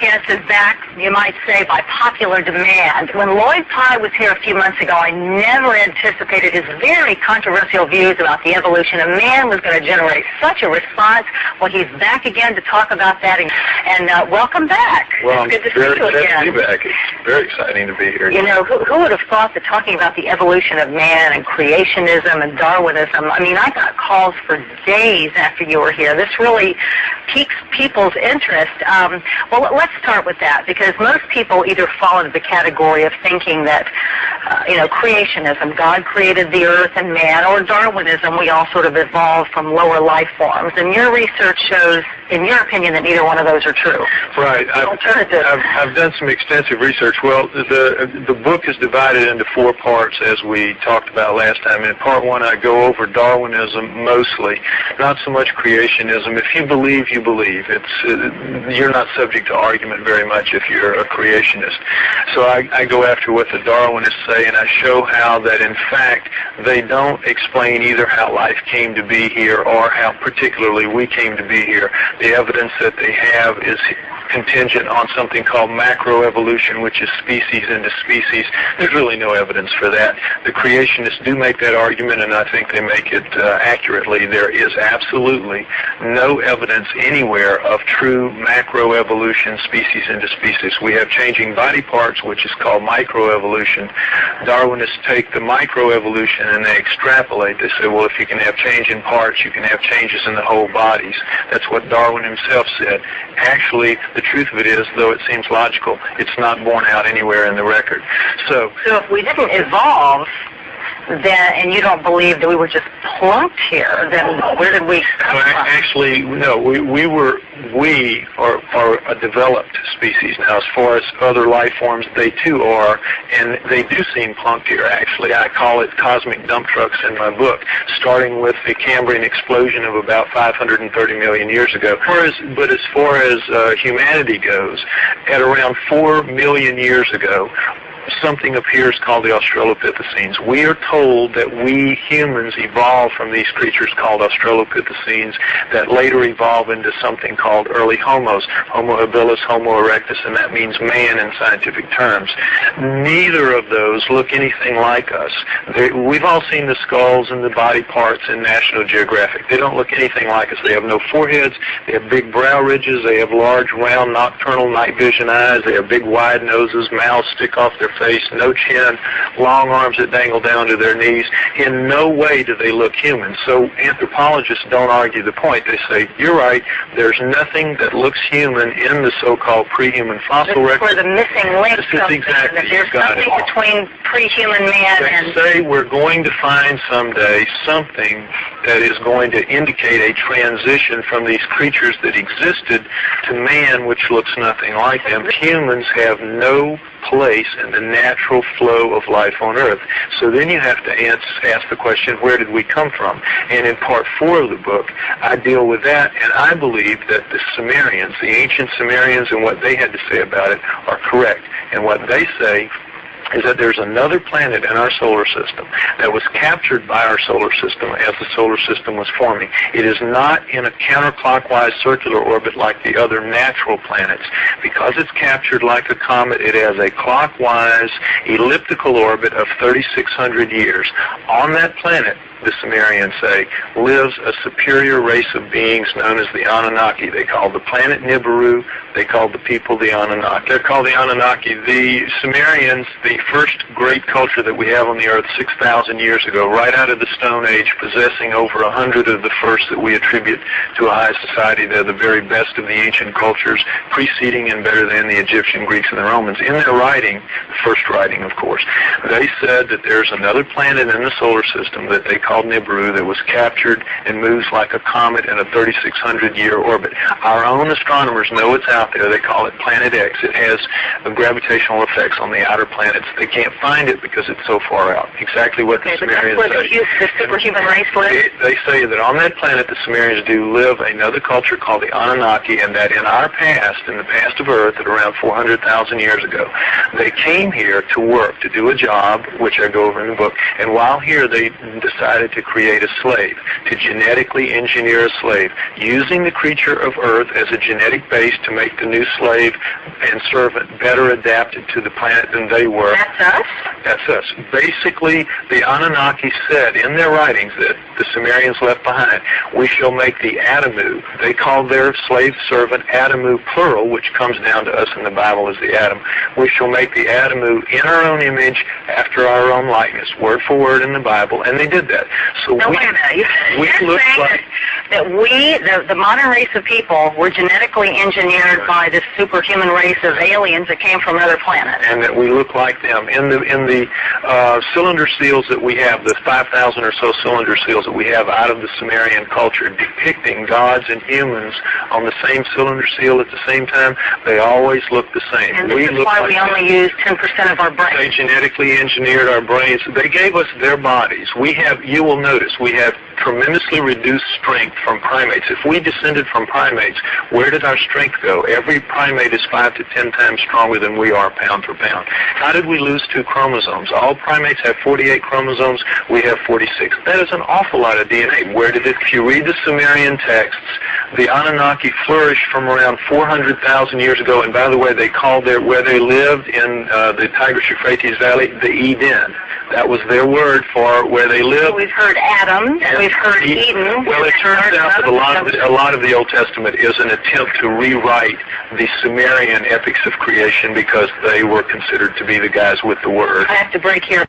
guest is back, you might say, by popular demand. When Lloyd Pye was here a few months ago, I never anticipated his very controversial views about the evolution of man was going to generate such a response. Well, he's back again to talk about that, and welcome back. Well, it's good to see you again. To be back. It's very exciting to be here. You know, who would have thought that talking about the evolution of man and creationism and Darwinism, I mean, I got calls for days after you were here. This really piques people's interest. Well, let's start with that, because most people either fall into the category of thinking that, creationism, God created the earth and man, or Darwinism, we all sort of evolved from lower life forms. And your research shows, in your opinion, that neither one of those are true. Right. I've done some extensive research. Well, the book is divided into 4 parts, as we talked about last time. In part 1, I go over Darwinism mostly, not so much creationism. If you believe, you believe. You're not subject to argument very much if you're a creationist. So I go after what the Darwinists say, and I show how that, in fact, they don't explain either how life came to be here or how particularly we came to be here. The evidence that they have is contingent on something called macroevolution, which is species into species. There's really no evidence for that. The creationists do make that argument, and I think they make it accurately. There is absolutely no evidence anywhere of true macroevolution, species into species. We have changing body parts, which is called microevolution. Darwinists take the microevolution and they extrapolate. They say, well, if you can have change in parts, you can have changes in the whole bodies. That's what Darwin himself said. Actually, the truth of it is, though it seems logical, it's not borne out anywhere in the record. So if we didn't evolve, then, and you don't believe that we were just plunked here, then where did we come from? Actually, no, we are a developed species. Now, as far as other life forms, they too are, and they do seem plunked here, actually. I call it cosmic dump trucks in my book, starting with the Cambrian explosion of about 530 million years ago. But as far as humanity goes, at around 4 million years ago, something appears called the Australopithecines. We are told that we humans evolved from these creatures called Australopithecines that later evolve into something called early homos, Homo habilis, Homo erectus, and that means man in scientific terms. Neither of those look anything like us. We've all seen the skulls and the body parts in National Geographic. They don't look anything like us. They have no foreheads, they have big brow ridges, they have large, round, nocturnal night vision eyes, they have big, wide noses, mouths stick off their face, no chin, long arms that dangle down to their knees. In no way do they look human. So anthropologists don't argue the point. They say, you're right, there's nothing that looks human in the so-called pre-human fossil record. This is where the missing link comes exactly, in. There's something between pre-human man and... They say we're going to find someday something that is going to indicate a transition from these creatures that existed to man, which looks nothing like them. Humans have no place in the natural flow of life on Earth. So then you have to ask the question, where did we come from? And in part 4 of the book, I deal with that, and I believe that the Sumerians, the ancient Sumerians, and what they had to say about it are correct. And what they say is that there's another planet in our solar system that was captured by our solar system as the solar system was forming. It is not in a counterclockwise circular orbit like the other natural planets. Because it's captured like a comet, it has a clockwise elliptical orbit of 3,600 years. On that planet, the Sumerians say, lives a superior race of beings known as the Anunnaki. They call the planet Nibiru. They call the people the Anunnaki. They're called the Anunnaki. The Sumerians, the first great culture that we have on the Earth 6,000 years ago, right out of the Stone Age, possessing over 100 of the first that we attribute to a high society. They're the very best of the ancient cultures, preceding and better than the Egyptian, Greeks, and the Romans. In their writing, the first writing, of course, they said that there's another planet in the solar system that they call Nibiru that was captured and moves like a comet in a 3,600-year orbit. Our own astronomers know it's out there. They call it Planet X. It has gravitational effects on the outer planets evidence. They can't find it because it's so far out. Exactly what the Sumerians say. The superhuman race lives? They say that on that planet the Sumerians do live another culture called the Anunnaki, and that in our past, in the past of Earth, at around 400,000 years ago, they came here to work, to do a job, which I go over in the book, and while here they decided to create a slave, to genetically engineer a slave, using the creature of Earth as a genetic base to make the new slave and servant better adapted to the planet than they were. That's us? That's us. Basically, the Anunnaki said in their writings that the Sumerians left behind, we shall make the Adamu. They called their slave servant Adamu plural, which comes down to us in the Bible as the Adam. We shall make the Adamu in our own image, after our own likeness, word for word in the Bible, and they did that. So no, we look like that we, the modern race of people, were genetically engineered by this superhuman race of aliens that came from other planets. And that we look like them. In the cylinder seals that we have, the 5,000 or so cylinder seals that we have out of the Sumerian culture, depicting gods and humans on the same cylinder seal at the same time, they always look the same. And this is why we only use 10% of our brains. They genetically engineered our brains. They gave us their bodies. We have, you will notice, we have tremendously reduced strength from primates. If we descended from primates, where did our strength go? Every primate is 5 to 10 times stronger than we are pound for pound. How did we lose 2 chromosomes? All primates have 48 chromosomes. We have 46. That is an awful lot of DNA. Where did it? If you read the Sumerian texts, the Anunnaki flourished from around 400,000 years ago. And by the way, they called where they lived in the Tigris-Euphrates Valley, the Eden. That was their word for where they lived. We've heard Adam, and we've heard Eden. Well, it turns out that a lot of the Old Testament is an attempt to rewrite the Sumerian epics of creation because they were considered to be the guys with the word. I have to break here.